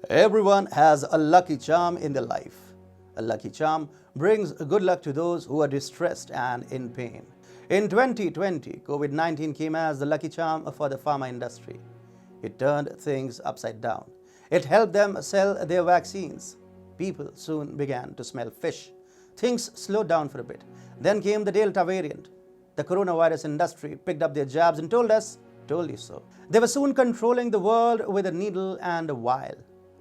Everyone has a lucky charm in their life. A lucky charm brings good luck to those who are distressed and in pain. In 2020, COVID-19 came as the lucky charm for the pharma industry. It turned things upside down. It helped them sell their vaccines. People soon began to smell fish. Things slowed down for a bit. Then came the Delta variant. The coronavirus industry picked up their jabs and told us, told you so. They were soon controlling the world with a needle and a vial.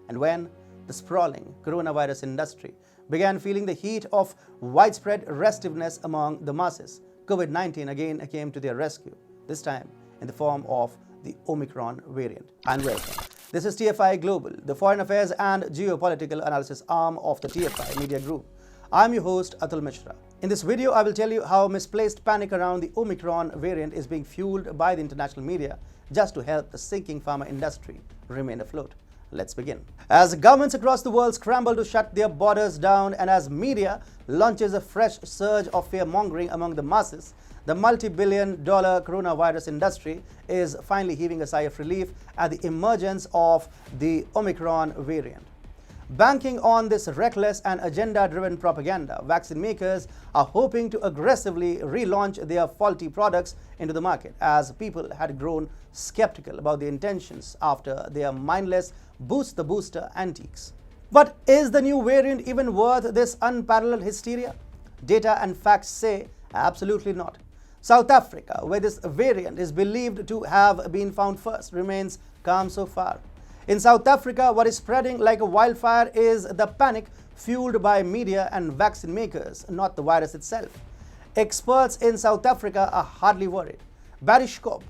And when the sprawling coronavirus industry began feeling the heat of widespread restiveness among the masses, COVID-19 again came to their rescue, this time in the form of the Omicron variant. And welcome. This is TFI Global, the foreign affairs and geopolitical analysis arm of the TFI Media Group. I'm your host, Atul Mishra. In this video, I will tell you how misplaced panic around the Omicron variant is being fueled by the international media just to help the sinking pharma industry remain afloat. Let's begin. As governments across the world scramble to shut their borders down and as media launches a fresh surge of fear-mongering among the masses, the multi-billion-dollar coronavirus industry is finally heaving a sigh of relief at the emergence of the Omicron variant. Banking on this reckless and agenda-driven propaganda, vaccine makers are hoping to aggressively relaunch their faulty products into the market, as people had grown skeptical about the intentions after their mindless boost the booster antiques. But is the new variant even worth this unparalleled hysteria? Data and facts say absolutely not. South Africa, where this variant is believed to have been found first, remains calm so far. In South Africa, what is spreading like a wildfire is the panic fueled by media and vaccine makers, not the virus itself. Experts in South Africa are hardly worried. Barry Schoob,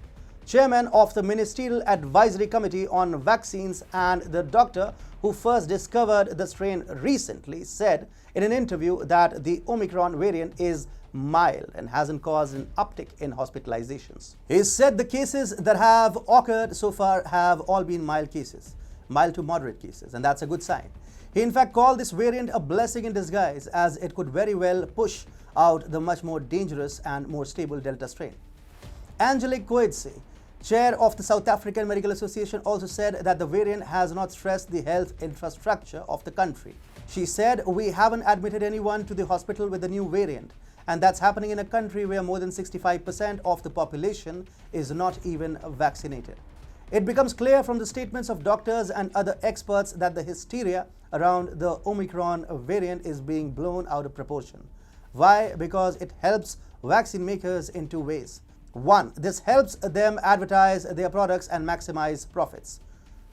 chairman of the Ministerial Advisory Committee on Vaccines and the doctor who first discovered the strain recently, said in an interview that the Omicron variant is mild and hasn't caused an uptick in hospitalizations. He said the cases that have occurred so far have all been mild cases, mild to moderate cases, and that's a good sign. He in fact called this variant a blessing in disguise, as it could very well push out the much more dangerous and more stable Delta strain. Angelique Coetzee, chair of the South African Medical Association, also said that the variant has not stressed the health infrastructure of the country. She said, "We haven't admitted anyone to the hospital with the new variant. And that's happening in a country where more than 65% of the population is not even vaccinated." It becomes clear from the statements of doctors and other experts that the hysteria around the Omicron variant is being blown out of proportion. Why? Because it helps vaccine makers in two ways. One, this helps them advertise their products and maximize profits.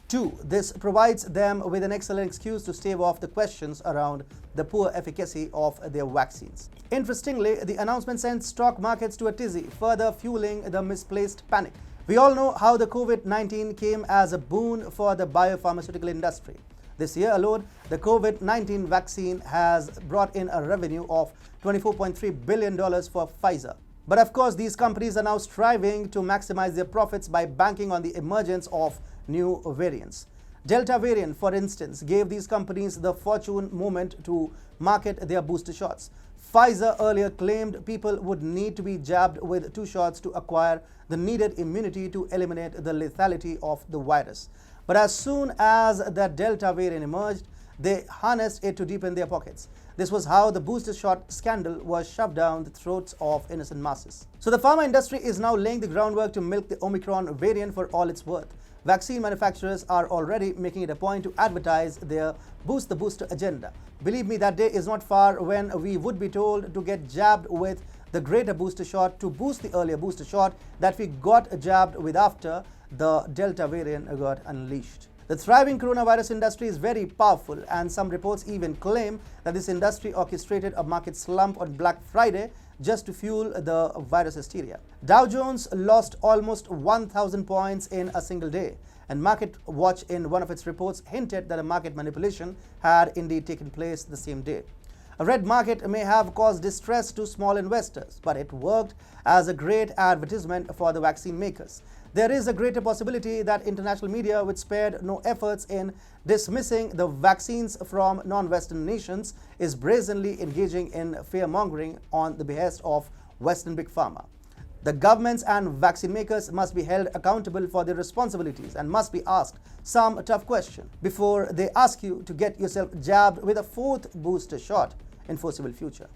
Two, this provides them with an excellent excuse to stave off the questions around the poor efficacy of their vaccines. Interestingly, the announcement sent stock markets to a tizzy, further fueling the misplaced panic. We all know how the COVID-19 came as a boon for the biopharmaceutical industry. This year alone, the COVID-19 vaccine has brought in a revenue of $24.3 billion for Pfizer. But of course, these companies are now striving to maximize their profits by banking on the emergence of new variants. Delta variant, for instance, gave these companies the fortune moment to market their booster shots. Pfizer earlier claimed people would need to be jabbed with 2 shots to acquire the needed immunity to eliminate the lethality of the virus. But as soon as the Delta variant emerged, they harnessed it to deepen their pockets. This was how the booster shot scandal was shoved down the throats of innocent masses. So the pharma industry is now laying the groundwork to milk the Omicron variant for all it's worth. Vaccine manufacturers are already making it a point to advertise their boost the booster agenda. Believe me, that day is not far when we would be told to get jabbed with the greater booster shot to boost the earlier booster shot that we got jabbed with after the Delta variant got unleashed. The thriving coronavirus industry is very powerful, and some reports even claim that this industry orchestrated a market slump on Black Friday just to fuel the virus hysteria. Dow Jones lost almost 1,000 points in a single day, and Market Watch in one of its reports hinted that a market manipulation had indeed taken place the same day. A red market may have caused distress to small investors, but it worked as a great advertisement for the vaccine makers. There is a greater possibility that international media, which spared no efforts in dismissing the vaccines from non-Western nations, is brazenly engaging in fear-mongering on the behest of Western Big Pharma. The governments and vaccine makers must be held accountable for their responsibilities and must be asked some tough question before they ask you to get yourself jabbed with a fourth booster shot in foreseeable future.